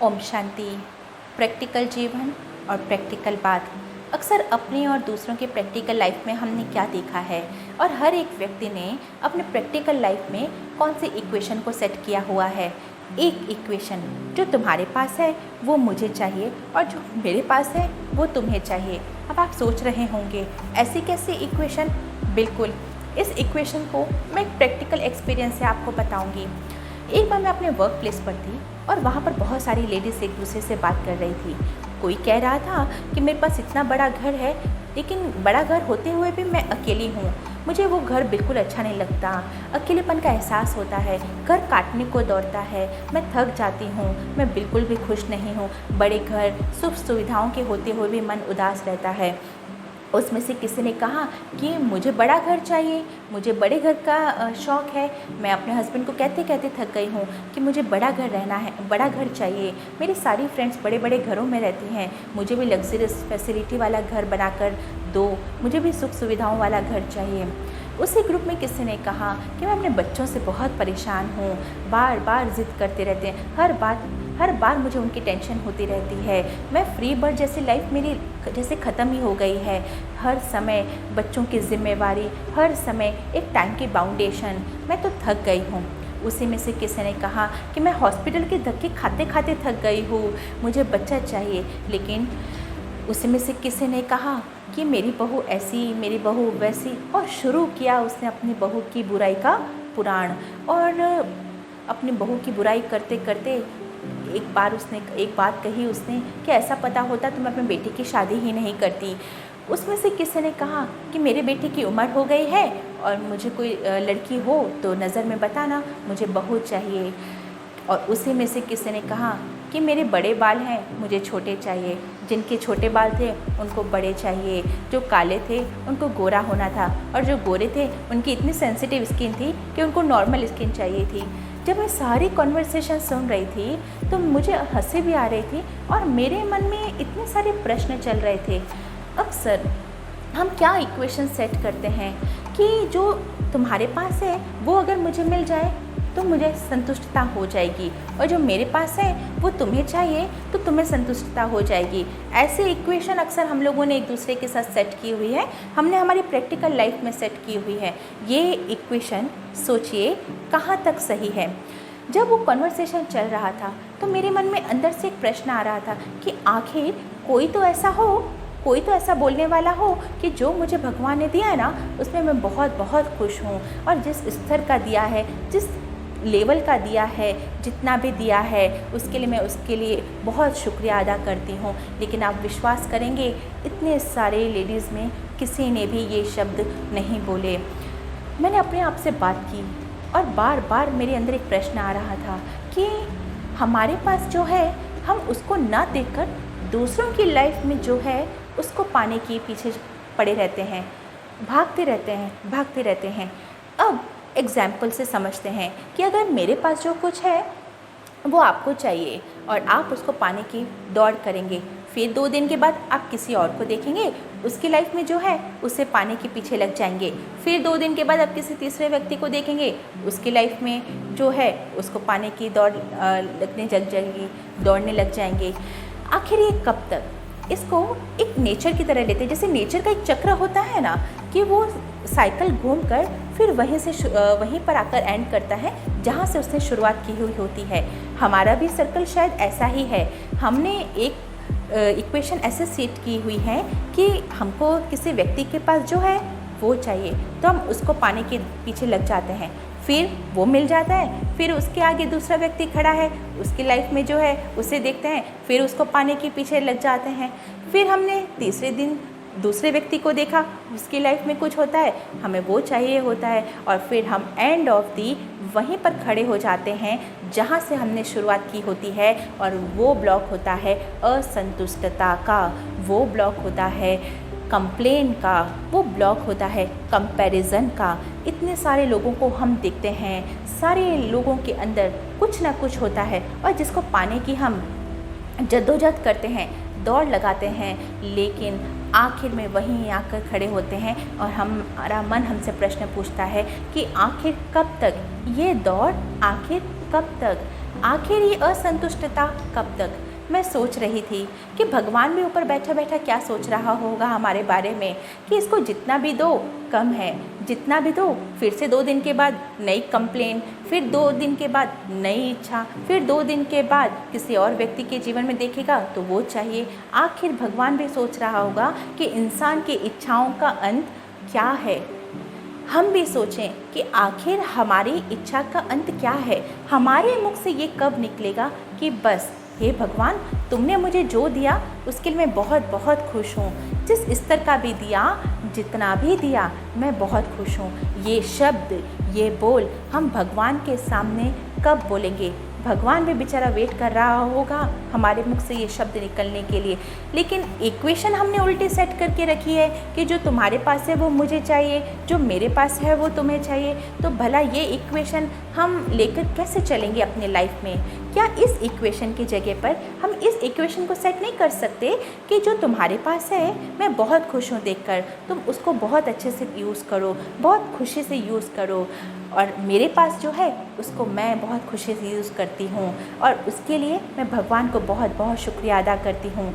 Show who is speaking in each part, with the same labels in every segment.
Speaker 1: Om Shanti. Practical जीवन और practical बात। अक्सर अपनी और दूसरों के प्रैक्टिकल लाइफ में हमने क्या देखा है, और हर एक व्यक्ति ने अपने प्रैक्टिकल लाइफ में कौन से इक्वेशन को सेट किया हुआ है। एक इक्वेशन जो तुम्हारे पास है वो मुझे चाहिए, और जो मेरे पास है वो तुम्हें चाहिए। अब आप सोच रहे होंगे ऐसी कैसी इक्वेशन। बिल्कुल, इस इक्वेशन को मैं एक प्रैक्टिकल एक्सपीरियंस से आपको बताऊंगी। एक बार मैं अपने वर्क प्लेस पर थी और वहाँ पर बहुत सारी लेडीज़ एक दूसरे से बात कर रही थी। कोई कह रहा था कि मेरे पास इतना बड़ा घर है, लेकिन बड़ा घर होते हुए भी मैं अकेली हूँ, मुझे वो घर बिल्कुल अच्छा नहीं लगता, अकेलेपन का एहसास होता है, घर काटने को दौड़ता है, मैं थक जाती हूँ, मैं बिल्कुल भी खुश नहीं हूँ, बड़े घर सुख सुविधाओं के होते हुए भी मन उदास रहता है। उसमें से किसी ने कहा कि मुझे बड़ा घर चाहिए, मुझे बड़े घर का शौक़ है। मैं अपने हस्बैंड को कहते कहते थक गई हूँ कि मुझे बड़ा घर रहना है, बड़ा घर चाहिए। मेरी सारी फ्रेंड्स बड़े बड़े घरों में रहती हैं, मुझे भी लग्जरियस फैसिलिटी वाला घर बनाकर दो, मुझे भी सुख सुविधाओं वाला घर चाहिए। उसी ग्रुप में किसी ने कहा कि मैं अपने बच्चों से बहुत परेशान हूँ, बार बार ज़िद करते रहते हैं, हर बार मुझे उनकी टेंशन होती रहती है, मैं फ्री बर्ड जैसी लाइफ मेरी जैसे ख़त्म ही हो गई है। हर समय बच्चों की जिम्मेवारी, हर समय एक टाइम की बाउंडेशन, मैं तो थक गई हूँ। उसी में से किसी ने कहा कि मैं हॉस्पिटल के धक्के खाते खाते थक गई हूँ, मुझे बच्चा चाहिए। लेकिन उसी में से किसी ने कहा कि मेरी बहू ऐसी, मेरी बहू वैसी, और शुरू किया उसने अपनी बहू की बुराई का पुराण। और अपनी बहू की बुराई करते करते एक बात कही उसने कि ऐसा पता होता तो मैं अपने बेटे की शादी ही नहीं करती। उसमें से किसी ने कहा कि मेरे बेटे की उम्र हो गई है और मुझे कोई लड़की हो तो नज़र में बताना, मुझे बहू चाहिए। और उसी में से किसी ने कहा कि मेरे बड़े बाल हैं, मुझे छोटे चाहिए, जिनके छोटे बाल थे उनको बड़े चाहिए, जो काले थे उनको गोरा होना था, और जो गोरे थे उनकी इतनी सेंसिटिव स्किन थी कि उनको नॉर्मल स्किन चाहिए थी। जब मैं सारी कॉन्वर्सेशन सुन रही थी तो मुझे हंसी भी आ रही थी और मेरे मन में इतने सारे प्रश्न चल रहे थे। अक्सर हम क्या इक्वेशन सेट करते हैं कि जो तुम्हारे पास है वो अगर मुझे मिल जाए तो मुझे संतुष्टता हो जाएगी, और जो मेरे पास है वो तुम्हें चाहिए तो तुम्हें संतुष्टता हो जाएगी। ऐसे इक्वेशन अक्सर हम लोगों ने एक दूसरे के साथ सेट की हुई है, हमने हमारी प्रैक्टिकल लाइफ में सेट की हुई है। ये इक्वेशन सोचिए कहाँ तक सही है। जब वो कन्वर्सेशन चल रहा था तो मेरे मन में अंदर से एक प्रश्न आ रहा था कि आखिर कोई तो ऐसा बोलने वाला हो कि जो मुझे भगवान ने दिया है ना उसमें मैं बहुत बहुत खुश हूँ, और जिस स्तर का दिया है, जिस लेवल का दिया है, जितना भी दिया है उसके लिए मैं उसके लिए बहुत शुक्रिया अदा करती हूँ। लेकिन आप विश्वास करेंगे इतने सारे लेडीज़ में किसी ने भी ये शब्द नहीं बोले। मैंने अपने आप से बात की और बार बार मेरे अंदर एक प्रश्न आ रहा था कि हमारे पास जो है हम उसको ना देखकर दूसरों की लाइफ में जो है उसको पाने के पीछे पड़े रहते हैं, भागते रहते हैं। अब एग्जाम्पल से समझते हैं कि अगर मेरे पास जो कुछ है वो आपको चाहिए और आप उसको पाने की दौड़ करेंगे, फिर 2 दिन के बाद आप किसी और को देखेंगे उसकी लाइफ में जो है उसे पाने के पीछे लग जाएंगे, फिर 2 दिन के बाद आप किसी तीसरे व्यक्ति को देखेंगे उसकी लाइफ में जो है उसको पाने की दौड़ने लग जाएंगे। आखिर ये कब तक? इसको एक नेचर की तरह लेते हैं, जैसे नेचर का एक चक्र होता है ना कि वो साइकिल घूमकर फिर वहीं पर आकर एंड करता है जहाँ से उसने शुरुआत की हुई होती है। हमारा भी सर्कल शायद ऐसा ही है। हमने एक इक्वेशन ऐसे सेट की हुई है कि हमको किसी व्यक्ति के पास जो है वो चाहिए तो हम उसको पाने के पीछे लग जाते हैं, फिर वो मिल जाता है, फिर उसके आगे दूसरा व्यक्ति खड़ा है, उसकी लाइफ में जो है उसे देखते हैं, फिर उसको पाने के पीछे लग जाते हैं, फिर हमने तीसरे दिन दूसरे व्यक्ति को देखा, उसकी लाइफ में कुछ होता है, हमें वो चाहिए होता है, और फिर हम एंड ऑफ दी वहीं पर खड़े हो जाते हैं जहाँ से हमने शुरुआत की होती है। और वो ब्लॉक होता है असंतुष्टता का, वो ब्लॉक होता है कंप्लेन का, वो ब्लॉक होता है कंपैरिजन का। इतने सारे लोगों को हम देखते हैं, सारे लोगों के अंदर कुछ ना कुछ होता है, और जिसको पाने की हम जद्दोजहद करते हैं, दौड़ लगाते हैं, लेकिन आखिर में वहीं आकर खड़े होते हैं और हमारा मन हमसे प्रश्न पूछता है कि आखिर कब तक ये दौड़, आखिर कब तक? आखिर ये असंतुष्टता कब तक? मैं सोच रही थी कि भगवान भी ऊपर बैठा बैठा क्या सोच रहा होगा हमारे बारे में, कि इसको जितना भी दो कम है, जितना भी दो फिर से 2 दिन के बाद नई कंप्लेन, फिर 2 दिन के बाद नई इच्छा, फिर 2 दिन के बाद किसी और व्यक्ति के जीवन में देखेगा तो वो चाहिए। आखिर भगवान भी सोच रहा होगा कि इंसान की इच्छाओं का अंत क्या है। हम भी सोचें कि आखिर हमारी इच्छा का अंत क्या है, हमारे मुख से ये कब निकलेगा कि बस हे भगवान, तुमने मुझे जो दिया उसके लिए मैं बहुत बहुत खुश हूँ, जिस स्तर का भी दिया, जितना भी दिया, मैं बहुत खुश हूँ। ये शब्द, ये बोल हम भगवान के सामने कब बोलेंगे? भगवान भी बेचारा वेट कर रहा होगा हमारे मुख से ये शब्द निकलने के लिए। लेकिन इक्वेशन हमने उल्टी सेट करके रखी है कि जो तुम्हारे पास है वो मुझे चाहिए, जो मेरे पास है वो तुम्हें चाहिए। तो भला ये इक्वेशन हम लेकर कैसे चलेंगे अपने लाइफ में? क्या इस इक्वेशन की जगह पर हम इस इक्वेशन को सेट नहीं कर सकते कि जो तुम्हारे पास है मैं बहुत खुश हूँ देखकर, तुम उसको बहुत अच्छे से यूज़ करो, बहुत खुशी से यूज़ करो, और मेरे पास जो है उसको मैं बहुत खुशी से यूज़ करती हूँ और उसके लिए मैं भगवान को बहुत बहुत शुक्रिया अदा करती हूँ।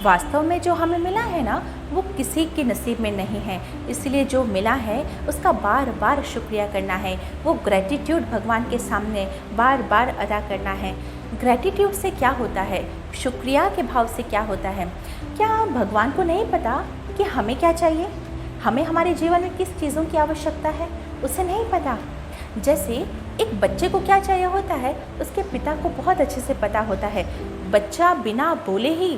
Speaker 1: वास्तव में जो हमें मिला है ना वो किसी के नसीब में नहीं है, इसलिए जो मिला है उसका बार बार शुक्रिया करना है। वो ग्रैटिट्यूड भगवान के सामने बार बार अदा करना है। ग्रैटिट्यूड से क्या होता है, शुक्रिया के भाव से क्या होता है? क्या भगवान को नहीं पता कि हमें क्या चाहिए, हमें हमारे जीवन में किस चीज़ों की आवश्यकता है? उसे नहीं पता। जैसे एक बच्चे को क्या चाहिए होता है उसके पिता को बहुत अच्छे से पता होता है। बच्चा बिना बोले ही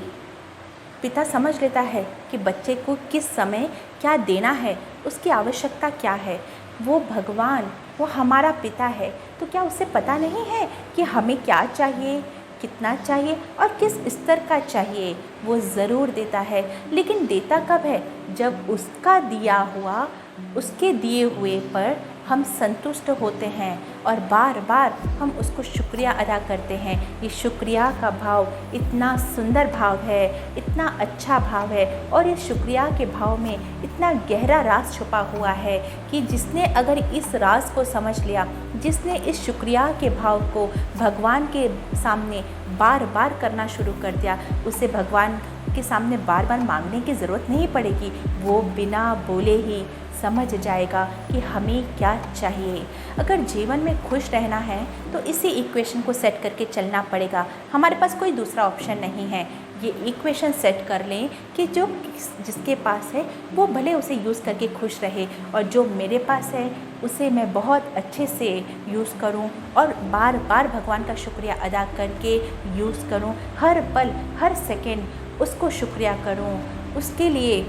Speaker 1: पिता समझ लेता है कि बच्चे को किस समय क्या देना है, उसकी आवश्यकता क्या है। वो भगवान, वो हमारा पिता है, तो क्या उसे पता नहीं है कि हमें क्या चाहिए, कितना चाहिए और किस स्तर का चाहिए? वो ज़रूर देता है, लेकिन देता कब है? जब उसका दिया हुआ, उसके दिए हुए पर हम संतुष्ट होते हैं और बार बार हम उसको शुक्रिया अदा करते हैं। ये शुक्रिया का भाव इतना सुंदर भाव है, इतना अच्छा भाव है, और इस शुक्रिया के भाव में इतना गहरा राज छुपा हुआ है कि जिसने अगर इस राज को समझ लिया, जिसने इस शुक्रिया के भाव को भगवान के सामने बार बार करना शुरू कर दिया, उसे भगवान के सामने बार बार मांगने की ज़रूरत नहीं पड़ेगी। वो बिना बोले ही समझ जाएगा कि हमें क्या चाहिए। अगर जीवन में खुश रहना है तो इसी इक्वेशन को सेट करके चलना पड़ेगा, हमारे पास कोई दूसरा ऑप्शन नहीं है। ये इक्वेशन सेट कर लें कि जो जिसके पास है वो भले उसे यूज़ करके खुश रहे, और जो मेरे पास है उसे मैं बहुत अच्छे से यूज़ करूं और बार बार भगवान का शुक्रिया अदा करके यूज़ करूं। हर पल, हर सेकंड उसको शुक्रिया करूं, उसके लिए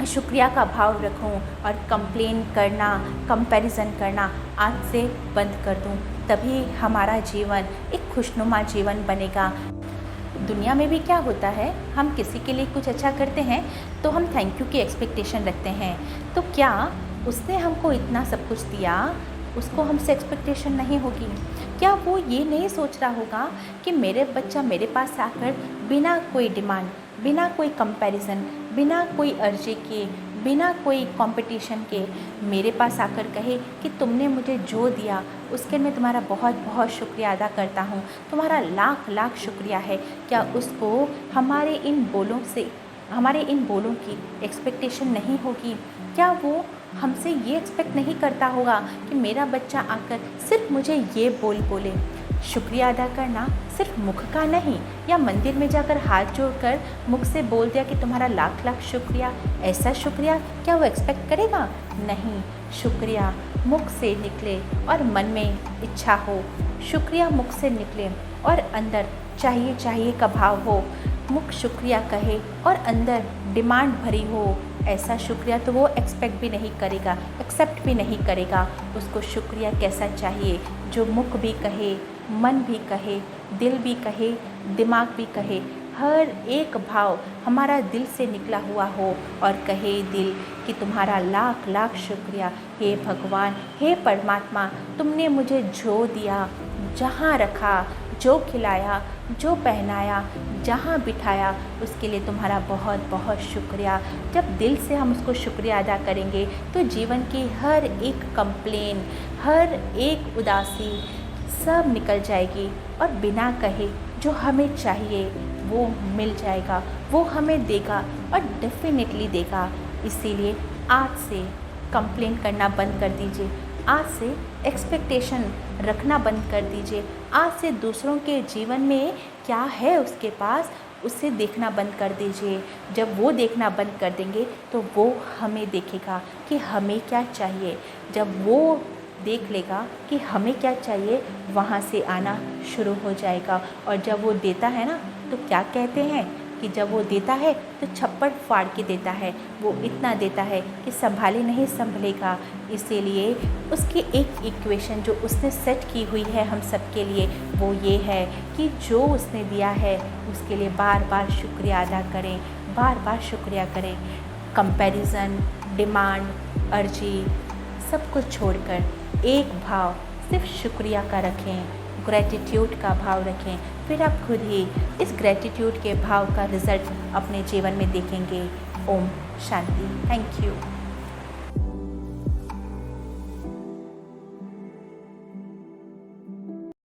Speaker 1: शुक्रिया का भाव रखूं और कंप्लेन करना, कंपैरिजन करना आज से बंद कर दूं। तभी हमारा जीवन एक खुशनुमा जीवन बनेगा। दुनिया में भी क्या होता है, हम किसी के लिए कुछ अच्छा करते हैं तो हम थैंक यू की एक्सपेक्टेशन रखते हैं। तो क्या उसने हमको इतना सब कुछ दिया, उसको हमसे एक्सपेक्टेशन नहीं होगी? क्या वो ये नहीं सोच रहा होगा कि मेरे बच्चा मेरे पास आकर बिना कोई डिमांड, बिना कोई कंपैरिजन, बिना कोई अर्जी के, बिना कोई कंपटीशन के मेरे पास आकर कहे कि तुमने मुझे जो दिया उसके मैं तुम्हारा बहुत बहुत शुक्रिया अदा करता हूँ, तुम्हारा लाख लाख शुक्रिया है? क्या उसको हमारे इन बोलों की एक्सपेक्टेशन नहीं होगी? क्या वो हमसे ये एक्सपेक्ट नहीं करता होगा कि मेरा बच्चा आकर सिर्फ मुझे ये बोल बोले? शुक्रिया अदा करना सिर्फ मुख का नहीं, या मंदिर में जाकर हाथ जोड़कर मुख से बोल दिया कि तुम्हारा लाख लाख शुक्रिया, ऐसा शुक्रिया क्या वो एक्सपेक्ट करेगा? नहीं। शुक्रिया मुख से निकले और मन में इच्छा हो, शुक्रिया मुख से निकले और अंदर चाहिए चाहिए का भाव हो। मुख शुक्रिया कहे और अंदर डिमांड भरी हो, ऐसा शुक्रिया तो वो एक्सपेक्ट भी नहीं करेगा, एक्सेप्ट भी नहीं करेगा। उसको शुक्रिया कैसा चाहिए? जो मुख भी कहे, मन भी कहे, दिल भी कहे, दिमाग भी कहे, हर एक भाव हमारा दिल से निकला हुआ हो और कहे दिल कि तुम्हारा लाख लाख शुक्रिया हे भगवान, हे परमात्मा, तुमने मुझे जो दिया, जहाँ रखा, जो खिलाया, जो पहनाया, जहाँ बिठाया, उसके लिए तुम्हारा बहुत बहुत शुक्रिया। जब दिल से हम उसको शुक्रिया अदा करेंगे तो जीवन की हर एक कंप्लेन, हर एक उदासी सब निकल जाएगी और बिना कहे जो हमें चाहिए वो मिल जाएगा, वो हमें देगा और डेफिनेटली देगा। इसीलिए आज से कंप्लेन करना बंद कर दीजिए, आज से एक्सपेक्टेशन रखना बंद कर दीजिए, आज से दूसरों के जीवन में क्या है उसके पास उसे देखना बंद कर दीजिए। जब वो देखना बंद कर देंगे तो वो हमें देखेगा कि हमें क्या चाहिए। जब वो देख लेगा कि हमें क्या चाहिए, वहाँ से आना शुरू हो जाएगा। और जब वो देता है ना, तो क्या कहते हैं कि जब वो देता है तो छप्पड़ फाड़ के देता है। वो इतना देता है कि संभाले नहीं संभलेगा। इसीलिए उसकी एक इक्वेशन जो उसने सेट की हुई है हम सब के लिए, वो ये है कि जो उसने दिया है उसके लिए बार बार शुक्रिया अदा करें, बार बार शुक्रिया करें। कंपैरिजन, डिमांड, अर्जी सब कुछ छोड़कर एक भाव सिर्फ शुक्रिया का रखें, ग्रैटिट्यूड का भाव रखें। फिर आप खुद ही इस ग्रैटिट्यूड के भाव का रिज़ल्ट अपने जीवन में देखेंगे। ओम शांति। Thank you.